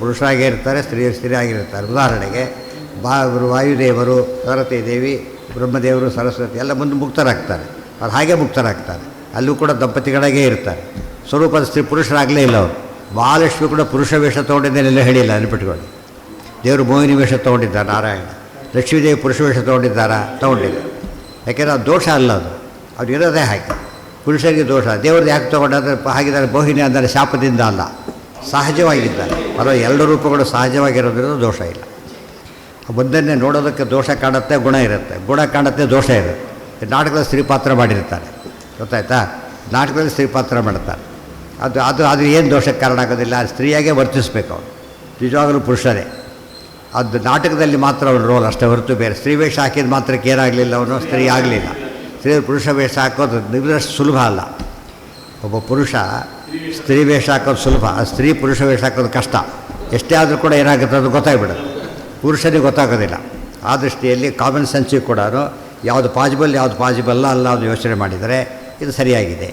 ಪುರುಷರಾಗೇ ಇರ್ತಾರೆ, ಸ್ತ್ರೀ ಆಗಿರ್ತಾರೆ. ಉದಾಹರಣೆಗೆ ವಾಯುದೇವರು, ಸರಸ್ವತಿ ದೇವಿ, ಬ್ರಹ್ಮದೇವರು, ಸರಸ್ವತಿ ಎಲ್ಲ ಮುಂದೆ ಮುಕ್ತರಾಗ್ತಾರೆ. ಅವ್ರು ಹಾಗೆ ಮುಕ್ತರಾಗ್ತಾರೆ. ಅಲ್ಲೂ ಕೂಡ ದಂಪತಿಗಳಾಗೇ ಇರ್ತಾರೆ. ಸ್ವರೂಪದ ಸ್ತ್ರೀ ಪುರುಷರಾಗಲೇ ಇಲ್ಲ ಅವರು. ಮಹಾಲಕ್ಷ್ಮಿ ಕೂಡ ಪುರುಷ ವೇಷ ತೊಗೊಂಡಿದ್ದೇನೆಲ್ಲ ಹೇಳಿಲ್ಲ, ನೆನಪಿಟ್ಕೊಂಡು. ದೇವರು ಮೋಹಿನಿ ವೇಷ ತೊಗೊಂಡಿದ್ದಾರೆ, ನಾರಾಯಣ. ಲಕ್ಷ್ಮೀದೇವಿ ಪುರುಷ ವೇಷ ತೊಗೊಂಡಿಲ್ಲ. ಯಾಕೆಂದರೆ ಅದು ದೋಷ ಅಲ್ಲ, ಅದು ಇರೋದೇ ಹಾಗೆ. ಪುರುಷರಿಗೆ ದೋಷ. ದೇವ್ರದ್ದು ಯಾಕೆ ತೊಗೊಂಡಾದ್ರೆ ಹಾಗಿದ್ದಾರೆ ಮೋಹಿನಿ ಅಂದರೆ ಶಾಪದಿಂದ ಅಲ್ಲ, ಸಹಜವಾಗಿದ್ದಾರೆ. ಅದರ ಎರಡು ರೂಪಗಳು ಸಹಜವಾಗಿರೋದ್ರಿಂದ ದೋಷ ಇಲ್ಲ. ಒಂದನ್ನೇ ನೋಡೋದಕ್ಕೆ ದೋಷ ಕಾಣುತ್ತೆ, ಗುಣ ಇರುತ್ತೆ. ಗುಣ ಕಾಣುತ್ತೆ, ದೋಷ ಇರುತ್ತೆ. ನಾಟಕದಲ್ಲಿ ಸ್ತ್ರೀ ಪಾತ್ರ ಮಾಡಿರ್ತಾರೆ, ಗೊತ್ತಾಯ್ತಾ? ನಾಟಕದಲ್ಲಿ ಸ್ತ್ರೀ ಪಾತ್ರ ಮಾಡ್ತಾರೆ. ಅದು ಏನು ದೋಷಕ್ಕೆ ಕಾರಣ ಆಗೋದಿಲ್ಲ. ಸ್ತ್ರೀಯಾಗೇ ವರ್ತಿಸ್ಬೇಕು ಅವನು, ನಿಜವಾಗಲೂ ಪುರುಷರೇ. ಅದು ನಾಟಕದಲ್ಲಿ ಮಾತ್ರ ಅವನು ರೋಲ್ ಅಷ್ಟೇ ಹೊರತು ಬೇರೆ. ಸ್ತ್ರೀ ವೇಷ ಹಾಕಿದ ಮಾತ್ರಕ್ಕೆ ಏನಾಗಲಿಲ್ಲ, ಅವನು ಸ್ತ್ರೀ ಆಗಲಿಲ್ಲ. ಸ್ತ್ರೀ ಪುರುಷ ವೇಷ ಹಾಕೋದು ನಿಮ್ಮದಷ್ಟು ಸುಲಭ ಅಲ್ಲ. ಒಬ್ಬ ಪುರುಷ ಸ್ತ್ರೀ ವೇಷ ಹಾಕೋದು ಸುಲಭ, ಸ್ತ್ರೀ ಪುರುಷ ವೇಷ ಹಾಕೋದು ಕಷ್ಟ. ಎಷ್ಟೇ ಆದರೂ ಕೂಡ ಏನಾಗುತ್ತೆ ಅದು ಗೊತ್ತಾಗ್ಬಿಡೋದು, ಪುರುಷನಿಗೆ ಗೊತ್ತಾಗೋದಿಲ್ಲ. ಆ ದೃಷ್ಟಿಯಲ್ಲಿ ಕಾಮನ್ ಸೆನ್ಸಿಗೆ ಕೂಡ ಯಾವುದು ಪಾಸಿಬಲ್ ಅಲ್ಲ ಅದು ಯೋಚನೆ ಮಾಡಿದರೆ ಇದು ಸರಿಯಾಗಿದೆ.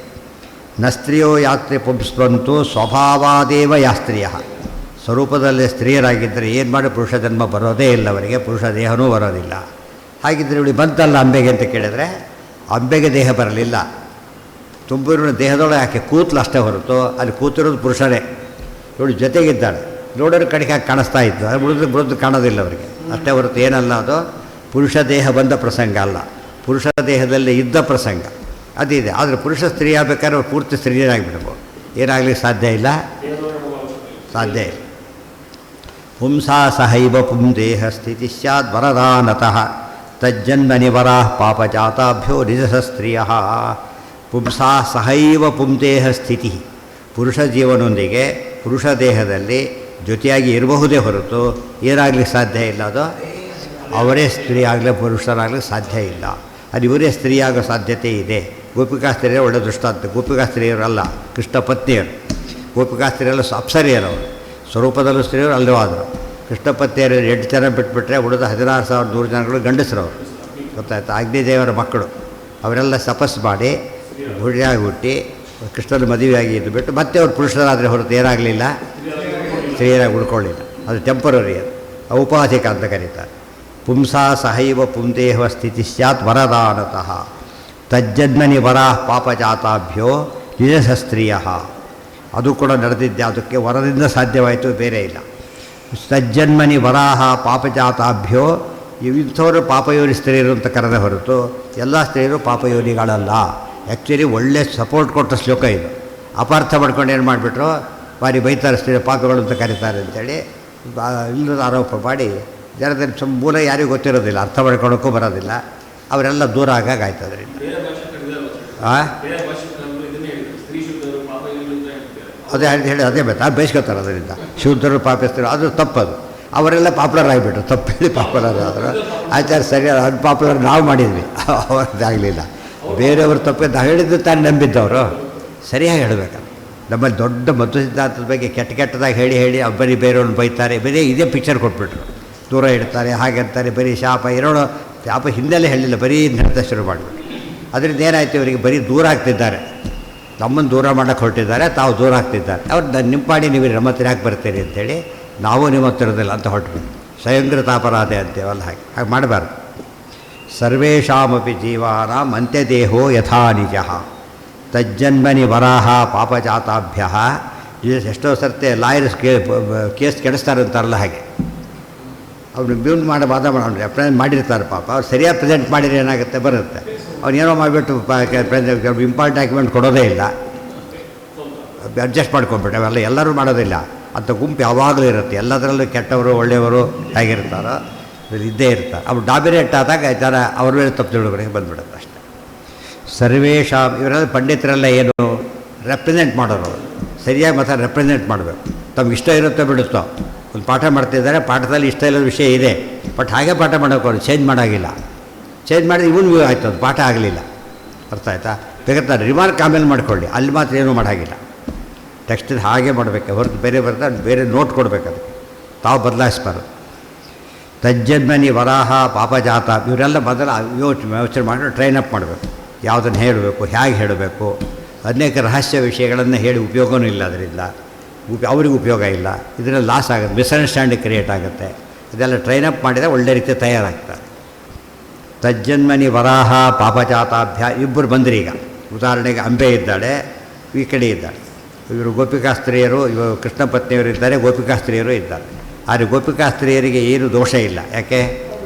ನ ಸ್ತ್ರೀಯೋ ಯಾತ್ರೆ ಪುಂಸ್ವಂತು ಸ್ವಭಾವಾದೇವ ಯಾ ಸ್ತ್ರೀಯ. ಸ್ವರೂಪದಲ್ಲಿ ಸ್ತ್ರೀಯರಾಗಿದ್ದರೆ ಏನು ಮಾಡಿ ಪುರುಷ ಜನ್ಮ ಬರೋದೇ ಇಲ್ಲ ಅವರಿಗೆ, ಪುರುಷ ದೇಹನೂ ಬರೋದಿಲ್ಲ. ಹಾಗಿದ್ದರೆ ಇವಳು ಬಂತಲ್ಲ ಅಂಬೆಗೆ ಅಂತ ಕೇಳಿದರೆ, ಅಂಬೆಗೆ ದೇಹ ಬರಲಿಲ್ಲ. ತುಂಬಿರೋ ದೇಹದೊಳಗೆ ಯಾಕೆ ಕೂತಲು ಅಷ್ಟೇ ಹೊರತು ಅಲ್ಲಿ ಕೂತಿರೋದು ಪುರುಷರೇ. ಇವಳು ಜೊತೆಗಿದ್ದಾಳೆ, ನೋಡೋರು ಕಡೆಗೆ ಹಾಕಿ ಕಾಣಿಸ್ತಾ ಇದ್ದು, ಅದು ಬುಡದ್ದು ಕಾಣೋದಿಲ್ಲ ಅವರಿಗೆ ಅಷ್ಟೇ ಹೊರತು ಏನಲ್ಲ, ಅದು ಪುರುಷ ದೇಹ ಬಂದ ಪ್ರಸಂಗ ಅಲ್ಲ, ಪುರುಷ ದೇಹದಲ್ಲಿ ಇದ್ದ ಪ್ರಸಂಗ ಅದಿದೆ. ಆದರೆ ಪುರುಷ ಸ್ತ್ರೀ ಆಗಬೇಕಾದ್ರೆ ಅವ್ರು ಪೂರ್ತಿ ಸ್ತ್ರೀಯರಾಗಿಬಿಡ್ಬೋದು, ಏನಾಗಲಿಕ್ಕೆ ಸಾಧ್ಯ ಇಲ್ಲ. ಪುಂಸಾ ಸಹೈವ ಪುಂದೇಹ ಸ್ಥಿತಿ ಸ್ಯಾದ್ ವರದಾನತಃ ತಜ್ಜನ್ಮನಿ ವರಾ ಪಾಪಜಾತಾಭ್ಯೋ ನಿಜಸ ಸ್ತ್ರೀಯ. ಪುಂಸಾ ಸಹೈವ ಪುಂದೇಹ ಸ್ಥಿತಿ. ಪುರುಷ ಜೀವನದೊಂದಿಗೆ ಪುರುಷ ದೇಹದಲ್ಲಿ ಜೊತೆಯಾಗಿ ಇರಬಹುದೇ ಹೊರತು ಏನಾಗಲಿಕ್ಕೆ ಸಾಧ್ಯ ಇಲ್ಲ. ಅದು ಅವರೇ ಸ್ತ್ರೀ ಆಗಲಿ ಪುರುಷರಾಗಲಿಕ್ಕೆ ಸಾಧ್ಯ ಇಲ್ಲ. ಅದು ಇವರೇ ಸ್ತ್ರೀಯಾಗೋ ಸಾಧ್ಯತೆ ಇದೆ. ಗೋಪಿಕಾ ಸ್ತ್ರೀಯರು ಒಳ್ಳೆ ದೃಷ್ಟಾಂತ. ಗೋಪಿಕಾ ಸ್ತ್ರೀಯರಲ್ಲ, ಕೃಷ್ಣ ಪತ್ನಿಯರು. ಗೋಪಿಕಾ ಸ್ತ್ರೀಯರೆಲ್ಲ ಅಪ್ಸರಿಯರವರು, ಸ್ವರೂಪದಲ್ಲೂ ಸ್ತ್ರೀಯರು ಅಲ್ಲೂ ಆದರು. ಕೃಷ್ಣ ಪತ್ನಿಯರು 8 ಜನ ಬಿಟ್ಬಿಟ್ರೆ ಉಳಿದ 16,100 ಜನಗಳು ಗಂಡಸರವರು, ಗೊತ್ತಾಯ್ತು. ಅಗ್ನಿದೇವರ ಮಕ್ಕಳು ಅವರೆಲ್ಲ ತಪಸ್ಸು ಮಾಡಿ ಹುಡುಗಿಯಾಗಿ ಹುಟ್ಟಿ ಕೃಷ್ಣನ ಮದುವೆಯಾಗಿ ಇದ್ದು ಬಿಟ್ಟು ಮತ್ತೆ ಅವ್ರು ಪುರುಷರಾದರೆ ಹೊರತು ಏನಾಗಲಿಲ್ಲ, ಸ್ತ್ರೀಯರಾಗಿ ಉಳ್ಕೊಳ್ಳಿಲ್ಲ. ಅದು ಟೆಂಪರರಿ, ಅದು ಔಪಾಧಿಕ ಅಂತ ಕರೀತಾರೆ. ಪುಂಸಾ ಸಹೈವ ಪುಂದೇಹ ಸ್ಥಿತಿ ಸ್ಯಾತ್ ವರದಾನತಃ ತಜ್ಜನ್ಮನಿ ವರಾ ಪಾಪಜಾತಾಭ್ಯೋ ನಿಜಸ ಸ್ತ್ರೀಯ. ಅದು ಕೂಡ ನಡೆದಿದ್ದೆ, ಅದಕ್ಕೆ ವರದಿಂದ ಸಾಧ್ಯವಾಯಿತು, ಬೇರೆ ಇಲ್ಲ. ತಜ್ಜನ್ಮನಿ ವರಾಹ ಪಾಪಜಾತಾಭ್ಯೋ, ಇಂಥವರು ಪಾಪಯೋನಿ ಸ್ತ್ರೀಯರು ಅಂತ ಕರೆದ ಹೊರತು ಎಲ್ಲ ಸ್ತ್ರೀಯರು ಪಾಪಯೋನಿಗಳಲ್ಲ. ಆ್ಯಕ್ಚುಲಿ ಒಳ್ಳೆ ಸಪೋರ್ಟ್ ಕೊಟ್ಟ ಶ್ಲೋಕ ಇದು. ಅಪಾರ್ಥ ಮಾಡ್ಕೊಂಡು ಏನು ಮಾಡಿಬಿಟ್ರು, ಬಾರಿ ಬೈತಾರೆ, ಸ್ತ್ರೀ ಪಾಪಗಳು ಅಂತ ಕರೀತಾರೆ ಅಂತೇಳಿ ಇಲ್ಲದ ಆರೋಪ ಮಾಡಿ ಜನದಲ್ಲಿ ಮೂಲ ಯಾರಿಗೂ ಗೊತ್ತಿರೋದಿಲ್ಲ, ಅರ್ಥ ಮಾಡ್ಕೊಳ್ಳೋಕ್ಕೂ ಬರೋದಿಲ್ಲ. ಅವರೆಲ್ಲ ದೂರ ಆಗಾಯ್ತು ಅದರಿಂದ. ಅದೇ ಬೇಕಾ ಬೇಯಿಸ್ಕೊತಾರೆ ಅದರಿಂದ. ಶೂದ್ರರು ಪಾಪಿಸ್ತಾರೆ, ಅದು ತಪ್ಪದು. ಅವರೆಲ್ಲ ಪಾಪ್ಯುಲರ್ ಆಗಿಬಿಟ್ರು, ತಪ್ಪು ಹೇಳಿ ಪಾಪ್ಯುಲರ್ ಆದರು. ಆಚಾರ್ಯ ಸರಿಯಾದ ಅನ್ಪಾಪ್ಯುಲರ್ ನಾವು ಮಾಡಿದ್ವಿ, ಅವರದ್ದಾಗಲಿಲ್ಲ. ಬೇರೆಯವರು ತಪ್ಪು ನಾವು ಹೇಳಿದ್ದು ತಾನು ನಂಬಿದ್ದವರು. ಸರಿಯಾಗಿ ಹೇಳಬೇಕಲ್ಲ. ನಮ್ಮಲ್ಲಿ ದೊಡ್ಡ ಮಧ್ವ ಸಿದ್ಧಾಂತದ ಬಗ್ಗೆ ಕೆಟ್ಟದಾಗಿ ಹೇಳಿ ಬೇರೆಯವ್ರನ್ನ ಬೈತಾರೆ. ಇದೇ ಪಿಕ್ಚರ್ ಕೊಟ್ಬಿಟ್ರು, ದೂರ ಇಡ್ತಾರೆ, ಹಾಗೆ ಅಂತಾರೆ, ಬರೀ ಶಾಪ ಇರೋಣ ಪಾಪ ಹಿಂದೆಲ್ಲೇ ಹೇಳಿಲ್ಲ, ಬರೀ ಹೇಳ್ತಾ ಶುರು ಮಾಡಿಬಿಟ್ಟು ಅದರಿಂದ ಏನಾಯ್ತು, ಇವರಿಗೆ ಬರೀ ದೂರ ಆಗ್ತಿದ್ದಾರೆ, ನಮ್ಮನ್ನು ದೂರ ಮಾಡೋಕ್ಕೆ ಹೊರಟಿದ್ದಾರೆ, ತಾವು ದೂರ ಆಗ್ತಿದ್ದಾರೆ. ಅವ್ರು ನಿಮ್ಮ ಪಾಡಿ ನೀವು ನಮ್ಮ ಹತ್ರ ಯಾಕೆ ಬರ್ತೀರಿ ಅಂತೇಳಿ ನಾವು ನಿಮ್ಮ ಹತ್ರ ಇರೋದಿಲ್ಲ ಅಂತ ಹೊರಟು ಸ್ವಯಂಕೃತಾಪರಾಧೆ ಅಂತೇವಲ್ಲ, ಹಾಗೆ ಮಾಡಬಾರ್ದು. ಸರ್ವೇಷಾಮಪಿ ಜೀವಾನಾಂ ಅಂತ್ಯದೇಹೋ ಯಥಾ ನಿಜಃ ತಜ್ಜನ್ಮನಿ ವರಾಹ ಪಾಪಜಾತಾಭ್ಯ. ಎಷ್ಟೋ ಸರ್ತೆ ಲಾಯರ್ಸ್ ಕೇಸ್ ಕೆಡಿಸ್ತಾರೆ ಅಂತಾರಲ್ಲ, ಹಾಗೆ ಅವ್ನು ಬ್ಯೂನ್ ಮಾಡಿ ವಾದ ಮಾಡೋನು ರೆಪ್ರೆಸೆಂಟ್ ಮಾಡಿರ್ತಾರೆ. ಪಾಪ ಅವ್ರು ಸರಿಯಾಗಿ ಪ್ರೆಸೆಂಟ್ ಮಾಡಿದ್ರೆ ಏನಾಗುತ್ತೆ, ಬರುತ್ತೆ. ಅವ್ನೇನೋ ಮಾಡಿಬಿಟ್ಟು ಇಂಪಾರ್ಟೆಂಟ್ ಡಾಕ್ಯುಮೆಂಟ್ ಕೊಡೋದೇ ಇಲ್ಲ, ಅಡ್ಜಸ್ಟ್ ಮಾಡ್ಕೊಂಡ್ಬಿಟ್ಟು ಅವೆಲ್ಲ ಎಲ್ಲರೂ ಮಾಡೋದಿಲ್ಲ. ಅಂಥ ಗುಂಪು ಯಾವಾಗಲೂ ಇರುತ್ತೆ, ಎಲ್ಲದರಲ್ಲೂ ಕೆಟ್ಟವರು ಒಳ್ಳೆಯವರು ಹೇಗಿರ್ತಾರೋ ಇದ್ದೇ ಇರ್ತಾರೆ. ಅವ್ರು ಡಾಮಿನೇಟ್ ಆದಾಗ ಈ ಥರ ಅವ್ರ ಮೇಲೆ ತಪ್ಪು ತಿಳುವಳಿಕೆ ಬಂದುಬಿಡುತ್ತೆ ಅಷ್ಟೇ. ಸರ್ವೇಶಾಂ ಇವರೆಲ್ಲ ಪಂಡಿತರೆಲ್ಲ ಏನು ರೆಪ್ರೆಸೆಂಟ್ ಮಾಡೋರು, ಸರಿಯಾಗಿ ಮಾತ್ರ ರೆಪ್ರೆಸೆಂಟ್ ಮಾಡಬೇಕು. ತಮ್ಗೆ ಇಷ್ಟ ಇರುತ್ತೋ ಬಿಡುತ್ತೋ, ಒಂದು ಪಾಠ ಮಾಡ್ತಿದ್ದಾರೆ, ಪಾಠದಲ್ಲಿ ಇಷ್ಟ ಇಲ್ಲದ ವಿಷಯ ಇದೆ, ಬಟ್ ಹಾಗೆ ಪಾಠ ಮಾಡೋಕೆ ಚೇಂಜ್ ಮಾಡೋಂಗಿಲ್ಲ. ಚೇಂಜ್ ಮಾಡಿದ್ರೆ ಇವನು ಆಯ್ತು, ಅದು ಪಾಠ ಆಗಲಿಲ್ಲ. ಅರ್ಥ ಆಯ್ತಾ? ಬೇಕಾದ್ರೆ ರಿಮಾರ್ಕ್ ಆಮೇಲೆ ಮಾಡ್ಕೊಳ್ಳಿ, ಅಲ್ಲಿ ಮಾತ್ರ ಏನೂ ಮಾಡೋಂಗಿಲ್ಲ. ಟೆಕ್ಸ್ಟ್ ಹಾಗೆ ಮಾಡಬೇಕು ಹೊರತು ಬೇರೆ ಬರ್ತಾರೆ, ಬೇರೆ ನೋಟ್ ಕೊಡಬೇಕು, ಅದಕ್ಕೆ ತಾವು ಬದಲಾಯಿಸ್ಬಾರ್ದು. ತಜ್ಜನ್ಮನಿ ವರಾಹ ಪಾಪಜಾತ ಇವರೆಲ್ಲ ಯೋಚನೆ ಮಾಡಿ ಟ್ರೈನ್ ಅಪ್ ಮಾಡಬೇಕು. ಯಾವುದನ್ನು ಹೇಳಬೇಕು, ಹೇಗೆ ಹೇಳಬೇಕು, ಅನೇಕ ರಹಸ್ಯ ವಿಷಯಗಳನ್ನು ಹೇಳಿ ಉಪಯೋಗವೂ ಇಲ್ಲ, ಅದರಿಂದ ಅವ್ರಿಗೆ ಉಪಯೋಗ ಇಲ್ಲ, ಇದರಲ್ಲಿ ಲಾಸ್ ಆಗುತ್ತೆ, ಮಿಸ್ಅಂಡರ್ಸ್ಟ್ಯಾಂಡಿಂಗ್ ಕ್ರಿಯೇಟ್ ಆಗುತ್ತೆ. ಇದೆಲ್ಲ ಟ್ರೈನ್ ಅಪ್ ಮಾಡಿದರೆ ಒಳ್ಳೆ ರೀತಿ ತಯಾರಾಗ್ತಾರೆ. ತಜ್ಜನ್ಮನಿ ವರಾಹ ಪಾಪಜಾತಾಭ್ಯ ಇಬ್ಬರು ಬಂದ್ರಿ. ಈಗ ಉದಾಹರಣೆಗೆ ಅಂಬೆ ಇದ್ದಾಳೆ, ಈ ಕಡೆ ಇದ್ದಾಳೆ. ಇವರು ಗೋಪಿಕಾಸ್ತ್ರೀಯರು, ಇವರು ಕೃಷ್ಣ ಪತ್ನಿಯವರು ಇದ್ದಾರೆ, ಗೋಪಿಕಾಸ್ತ್ರೀಯರು ಇದ್ದಾರೆ. ಆದರೆ ಗೋಪಿಕಾಸ್ತ್ರೀಯರಿಗೆ ಏನು ದೋಷ ಇಲ್ಲ, ಯಾಕೆ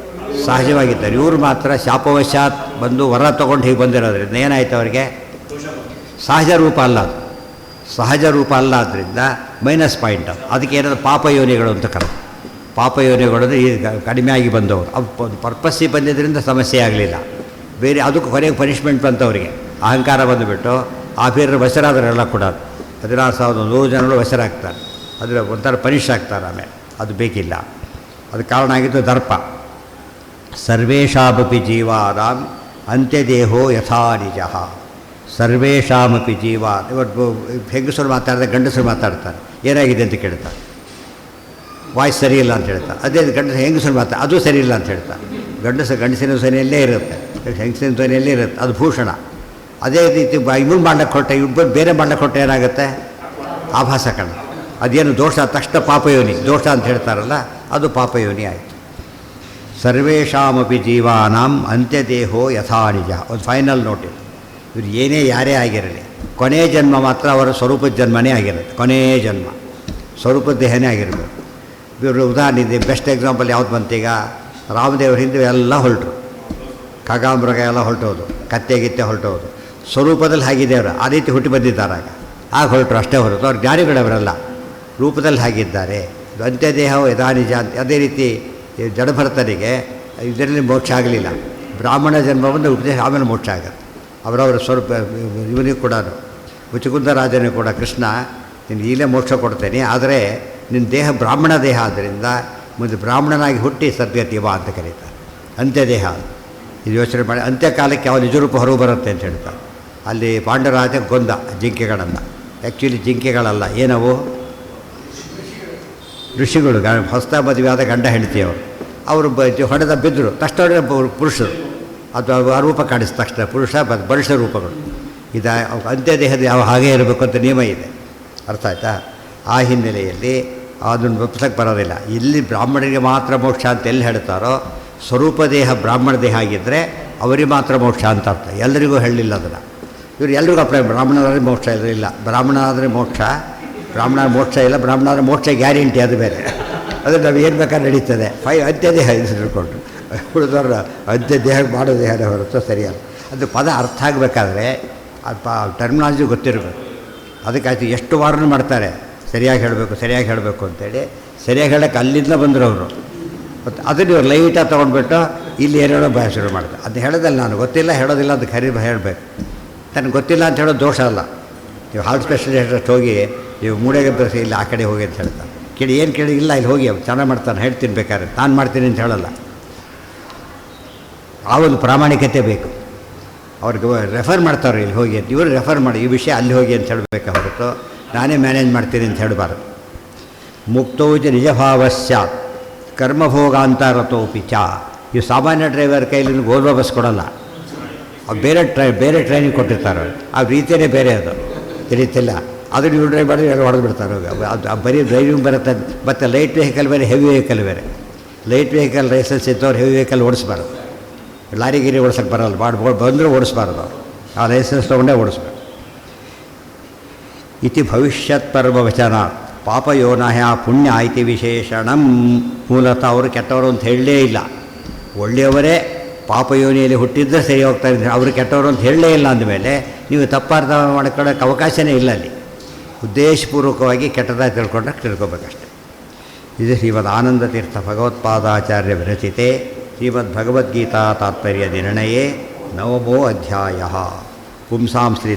ಸಹಜವಾಗಿದ್ದಾರೆ. ಇವರು ಮಾತ್ರ ಶಾಪವಶಾತ್ ಬಂದು ವರ ತೊಗೊಂಡು ಹೀಗೆ ಬಂದಿರೋದ್ರಿಂದ ಏನಾಯ್ತು, ಅವರಿಗೆ ಸಹಜ ರೂಪ ಅಲ್ಲ, ಅದು ಸಹಜ ರೂಪ ಅಲ್ಲ, ಆದ್ದರಿಂದ ಮೈನಸ್ ಪಾಯಿಂಟ್. ಅದಕ್ಕೆ ಏನಾದರೂ ಪಾಪಯೋನಿಗಳು ಅಂತ ಕರೆದು, ಪಾಪಯೋನಿಗಳು ಈಗ ಕಡಿಮೆಯಾಗಿ ಬಂದವರು, ಅವು ಪರ್ಪಸ್ಸಿ ಬಂದಿದ್ದರಿಂದ ಸಮಸ್ಯೆ ಆಗಲಿಲ್ಲ. ಬೇರೆ ಅದಕ್ಕೂ ಕೊನೆಗೆ ಪನಿಷ್ಮೆಂಟ್ ಬಂತವರಿಗೆ, ಅಹಂಕಾರ ಬಂದುಬಿಟ್ಟು ಆಫೀರರು ವಶರಾದರೆಲ್ಲ ಕೂಡ 16,100 ಜನಗಳು ವಶರಾಗ್ತಾರೆ, ಅದರ ಒಂಥರ ಪನಿಷ್ ಆಗ್ತಾರೆ. ಆಮೇಲೆ ಅದು ಬೇಕಿಲ್ಲ. ಅದು ಕಾರಣ ಆಗಿದ್ದು ದರ್ಪ. ಸರ್ವೇಷಾಮಪಿ ಜೀವಾನಾಂ ಅಂತ್ಯದೇಹೋ ಯಥಾ ನಿಜಃ. ಸರ್ವೇಷಾಮಪಿ ಜೀವ. ಇವತ್ತು ಹೆಂಗಸರು ಮಾತಾಡಿದ್ರೆ ಗಂಡಸರು ಮಾತಾಡ್ತಾರೆ, ಏನಾಗಿದೆ ಅಂತ ಕೇಳ್ತಾರೆ, ವಾಯ್ಸ್ ಸರಿ ಇಲ್ಲ ಅಂತ ಹೇಳ್ತಾರೆ. ಅದೇ ಗಂಡಸ ಹೆಂಗಸರು ಅದು ಸರಿ ಇಲ್ಲ ಅಂತ ಹೇಳ್ತಾರೆ. ಗಂಡಸಿನ ಧ್ವನಿಯಲ್ಲೇ ಇರುತ್ತೆ, ಹೆಂಗಸಿನ ಧ್ವನಿಯಲ್ಲೇ ಇರುತ್ತೆ, ಅದು ಭೂಷಣ. ಅದೇ ರೀತಿ ಇವನು ಮಾಡ್ಲಿಕ್ಕೆ ಹೊಟ್ಟೆ, ಇಬ್ಬರು ಬೇರೆ ಮಾಡ್ಲಿಕ್ಕೆ ಹೊಟ್ಟೆ ಏನಾಗುತ್ತೆ, ಆಭಾಸ ಕಣ. ಅದೇನು ದೋಷ, ತಕ್ಷಣ ಪಾಪಯೋನಿ ದೋಷ ಅಂತ ಹೇಳ್ತಾರಲ್ಲ, ಅದು ಪಾಪಯೋನಿ ಆಯಿತು. ಸರ್ವೇಷಾಮಪಿ ಜೀವಾನಾಂ ಅಂತ್ಯದೇಹೋ ಯಥಾ ನಿಜ. ಒಂದು ಫೈನಲ್ ನೋಟಿಸ್, ಇವರು ಏನೇ ಯಾರೇ ಆಗಿರಲಿ, ಕೊನೆಯ ಜನ್ಮ ಮಾತ್ರ ಅವರ ಸ್ವರೂಪದ ಜನ್ಮನೇ ಆಗಿರುತ್ತೆ. ಕೊನೆಯ ಜನ್ಮ ಸ್ವರೂಪದ ದೇಹನೇ ಆಗಿರಬೇಕು. ಇವರು ಉದಾಹರಣೆ ಇದೆ, ಬೆಸ್ಟ್ ಎಕ್ಸಾಂಪಲ್ ಯಾವ್ದು ಬಂತೀಗ, ರಾಮದೇವ್ರ ಹಿಂದೆ ಎಲ್ಲ ಹೊರಟರು, ಖಗಾಮೃಗ ಎಲ್ಲ ಹೊರಟೋದು, ಕತ್ತೆಗಿತ್ತೆ ಹೊರಟೋದು. ಸ್ವರೂಪದಲ್ಲಿ ಹಾಗಿದೆ ಅವರು, ಆ ರೀತಿ ಹುಟ್ಟಿ ಬಂದಿದ್ದಾರಾಗ, ಆಗ ಹೊರಟರು ಅಷ್ಟೇ ಹೊರತು ಅವ್ರು ಜ್ಞಾನಿಗಳವರೆಲ್ಲ ರೂಪದಲ್ಲಿ ಹಾಗಿದ್ದಾರೆ. ಅಂತ್ಯದೇಹ ಯಥಾ ನಿಜ ಅಂತ. ಅದೇ ರೀತಿ ಜಡಭರತನಿಗೆ ಇದರಲ್ಲಿ ಮೋಕ್ಷ ಆಗಲಿಲ್ಲ, ಬ್ರಾಹ್ಮಣ ಜನ್ಮವನ್ನು ಉಪದೇಶ ಆಮೇಲೆ ಮೋಕ್ಷ ಆಗುತ್ತೆ. ಅವರವರ ಸ್ವರೂಪ. ಇವನಿಗೆ ಕೂಡ ಮುಚುಕುಂದ ರಾಜನಿಗೆ ಕೂಡ ಕೃಷ್ಣ, ನೀನು ಈಗಲೇ ಮೋಕ್ಷ ಕೊಡ್ತೇನೆ, ಆದರೆ ನಿನ್ನ ದೇಹ ಬ್ರಾಹ್ಮಣ ದೇಹ ಆದ್ದರಿಂದ ಮುಂದೆ ಬ್ರಾಹ್ಮಣನಾಗಿ ಹುಟ್ಟಿ ಸದ್ಗತಿ ಬಾ ಅಂತ ಕರೀತಾರೆ. ಅಂತ್ಯದೇಹ ಇದು ಯೋಚನೆ ಮಾಡಿ, ಅಂತ್ಯಕಾಲಕ್ಕೆ ಯಾವ ನಿಜರೂಪ ಹೊರಗೆ ಬರುತ್ತೆ ಅಂತ ಹೇಳ್ತಾರೆ. ಅಲ್ಲಿ ಪಾಂಡರಾಜ ಗೊಂದ ಜಿಂಕೆಗಳನ್ನು, ಆ್ಯಕ್ಚುಲಿ ಜಿಂಕೆಗಳಲ್ಲ, ಏನವು ಋಷಿಗಳು, ಹೊಸ ಮದುವೆ ಆದ ಗಂಡ ಹೆಂಡತಿಯವರು. ಅವರು ಹೊಡೆದ ಬಿದ್ದರು, ತಕ್ಷಣ ಪುರುಷರು, ಅದು ಆ ರೂಪ ಕಾಣಿಸಿದ ತಕ್ಷಣ ಪುರುಷ ಬಲಿಷ್ಠ ರೂಪಗಳು. ಇದು ಅಂತ್ಯದೇಹದ ಯಾವ ಹಾಗೇ ಇರಬೇಕು ಅಂತ ನಿಯಮ ಇದೆ, ಅರ್ಥ ಆಯ್ತಾ? ಆ ಹಿನ್ನೆಲೆಯಲ್ಲಿ ಅದನ್ನು ಒಪ್ಪಿಸಕ್ಕೆ ಬರೋದಿಲ್ಲ. ಇಲ್ಲಿ ಬ್ರಾಹ್ಮಣರಿಗೆ ಮಾತ್ರ ಮೋಕ್ಷ ಅಂತ ಎಲ್ಲಿ ಹೇಳ್ತಾರೋ, ಸ್ವರೂಪ ದೇಹ ಬ್ರಾಹ್ಮಣ ದೇಹ ಆಗಿದ್ದರೆ ಅವರಿಗೆ ಮಾತ್ರ ಮೋಕ್ಷ ಅಂತ ಅರ್ಥ, ಎಲ್ಲರಿಗೂ ಹೇಳಲಿಲ್ಲ ಅದನ್ನು. ಇವರು ಎಲ್ರಿಗೂ ಅಪ್ಲೈ, ಬ್ರಾಹ್ಮಣರಾದರೆ ಮೋಕ್ಷ ಇಲ್ಲ, ಬ್ರಾಹ್ಮಣ ಆದರೆ ಮೋಕ್ಷ, ಬ್ರಾಹ್ಮಣ ಮೋಕ್ಷ ಇಲ್ಲ, ಬ್ರಾಹ್ಮಣ ಆದರೆ ಮೋಕ್ಷ ಗ್ಯಾರಂಟಿ, ಅದು ಬೇರೆ. ಅದು ನಾವು ಏನು ಬೇಕಾದ್ರೆ ನಡೀತದೆ. ಅಂತ್ಯದೇಹ ಇಟ್ಕೊಂಡು ಉಳಿದವ್ರ ಅಂತ್ಯದೇಹಕ್ಕೆ ಮಾಡೋ ದೇಹನೇ ಹೊರತು ಸರಿಯಲ್ಲ. ಅದು ಪದ ಅರ್ಥ ಆಗಬೇಕಾದ್ರೆ ಟರ್ಮಿನಾಲಜಿ ಗೊತ್ತಿರಬೇಕು. ಅದಕ್ಕಾಯ್ತು ಎಷ್ಟು ವಾರನೂ ಮಾಡ್ತಾರೆ, ಸರಿಯಾಗಿ ಹೇಳಬೇಕು ಅಂತೇಳಿ. ಸರಿಯಾಗಿ ಹೇಳೋಕ್ಕೆ ಅಲ್ಲಿಂದ ಬಂದರು ಅವರು. ಮತ್ತು ಅದನ್ನು ಇವ್ರು ಲೈಟಾಗಿ ತೊಗೊಂಡ್ಬಿಟ್ಟು ಇಲ್ಲಿ ಏನೇನೋ ಭಯ ಶುರು ಮಾಡ್ತಾರೆ. ಅದನ್ನ ಹೇಳೋದಲ್ಲ, ನಾನು ಗೊತ್ತಿಲ್ಲ ಹೇಳೋದಿಲ್ಲ ಅಂತ ಹೇಳಬೇಕು. ನನಗೆ ಗೊತ್ತಿಲ್ಲ ಅಂತ ಹೇಳೋದು ದೋಷ ಅಲ್ಲ. ನೀವು ಹಾರ್ಟ್ ಸ್ಪೆಷಲಿಸ್ಟ್ ಹೋಗಿ ನೀವು ಮೂಳೆಗೆ ಬರೆಸಿ ಇಲ್ಲಿ ಆ ಕಡೆ ಹೋಗಿ ಅಂತ ಹೇಳ್ತಾರೆ. ಏನು ಕೇಳಿ, ಇಲ್ಲ ಇಲ್ಲಿ ಹೋಗಿ ಚೆನ್ನಾಗಿ ಮಾಡ್ತಾನೆ, ಹೇಳ್ತೀನಿ ಬೇಕಾದ್ರೆ, ನಾನು ಮಾಡ್ತೀನಿ ಅಂತ ಹೇಳಲ್ಲ. ಆ ಒಂದು ಪ್ರಾಮಾಣಿಕತೆ ಬೇಕು. ಅವ್ರಿಗೆ ರೆಫರ್ ಮಾಡ್ತಾರೆ, ಇಲ್ಲಿ ಹೋಗಿ ಅಂತ. ಇವರು ರೆಫರ್ ಮಾಡಿ ಈ ವಿಷಯ ಅಲ್ಲಿ ಹೋಗಿ ಅಂತ ಹೇಳಬೇಕು ಹೊರತು ನಾನೇ ಮ್ಯಾನೇಜ್ ಮಾಡ್ತೀನಿ ಅಂತ ಹೇಳಬಾರ್ದು. ಮುಕ್ತೌ ಚ ನಿಜಭಾವ ಸ್ಯಾತ್ ಕರ್ಮಭೋಗಾಂತರತೋಪಿ ಚ. ಈ ಸಾಮಾನ್ಯ ಡ್ರೈವರ್ ಕೈಲಿ ಗೋಲ್ವಾ ಬಸ್ ಕೊಡೋಲ್ಲ, ಅವ್ರು ಬೇರೆ ಟ್ರೈನಿಂಗ್ ಕೊಟ್ಟಿರ್ತಾರೆ, ಆ ರೀತಿಯೇ ಬೇರೆ ಅದು ತಿಳಿತಿಲ್ಲ. ಅದು ನೀವು ಡ್ರೈವ್ ಮಾಡಿದ್ರೆ ಎಲ್ಲ ಹೊಡೆದು ಬಿಡ್ತಾರೆ. ಅದು ಬರೀ ಡ್ರೈವಿಂಗ್ ಬರುತ್ತೆ. ಮತ್ತು ಲೈಟ್ ವೆಹಿಕಲ್ ಬೇರೆ, ಹೆವಿ ವೆಹಿಕಲ್ ಬೇರೆ. ಲೈಟ್ ವೆಹಿಕಲ್ ಲೈಸೆನ್ಸ್ ಇದ್ದವ್ರು ಹೆವಿ ವೆಹಿಕಲ್ ಓಡಿಸ್ಬಾರ್ದು, ಲಾರಿ ಗಿರಿ ಓಡಿಸೋಕ್ಕೆ ಬರೋಲ್ಲ, ಬಂದರೂ ಓಡಿಸ್ಬಾರ್ದು ಅವರು, ಆ ಲೈಸೆನ್ಸ್ ತೊಗೊಂಡೇ ಓಡಿಸ್ಬೇಕು. ಇತಿ ಭವಿಷ್ಯತ್ ಪರ್ವ ವಚನ ಪಾಪಯೋನಃ ಪುಣ್ಯ ಐತಿ ವಿಶೇಷಣಂ. ಮೂಲತಃ ಅವರು ಕೆಟ್ಟವರು ಅಂತ ಹೇಳಲೇ ಇಲ್ಲ, ಒಳ್ಳೆಯವರೇ ಪಾಪಯೋನಿಯಲ್ಲಿ ಹುಟ್ಟಿದ್ರೆ ಸರಿ ಹೋಗ್ತಾ ಇದ್ದಾರೆ. ಅವರು ಕೆಟ್ಟವರು ಅಂತ ಹೇಳಲೇ ಇಲ್ಲ ಅಂದಮೇಲೆ ನೀವು ತಪ್ಪಾರ್ಥ ಮಾಡ್ಕೊಳ್ಳೋಕ್ಕೆ ಅವಕಾಶವೇ ಇಲ್ಲ. ಅಲ್ಲಿ ಉದ್ದೇಶಪೂರ್ವಕವಾಗಿ ಕೆಟ್ಟದಾಗಿ ತಿಳ್ಕೊಂಡ್ರೆ ತಿಳ್ಕೊಬೇಕಷ್ಟೆ. ಇದು ಶ್ರೀಮದ್ ಆನಂದತೀರ್ಥ ಭಗವತ್ಪಾದಾಚಾರ್ಯ ವಿರಚಿತೆ ಶ್ರೀಮದ್ಭಗವದ್ಗೀತಾ ತಾತ್ಪರ್ಯ ನಿರ್ಣಯೇ 9ಮೋ ಅಧ್ಯಾಯ. ಪುಂಸಾಂ ಶ್ರೀ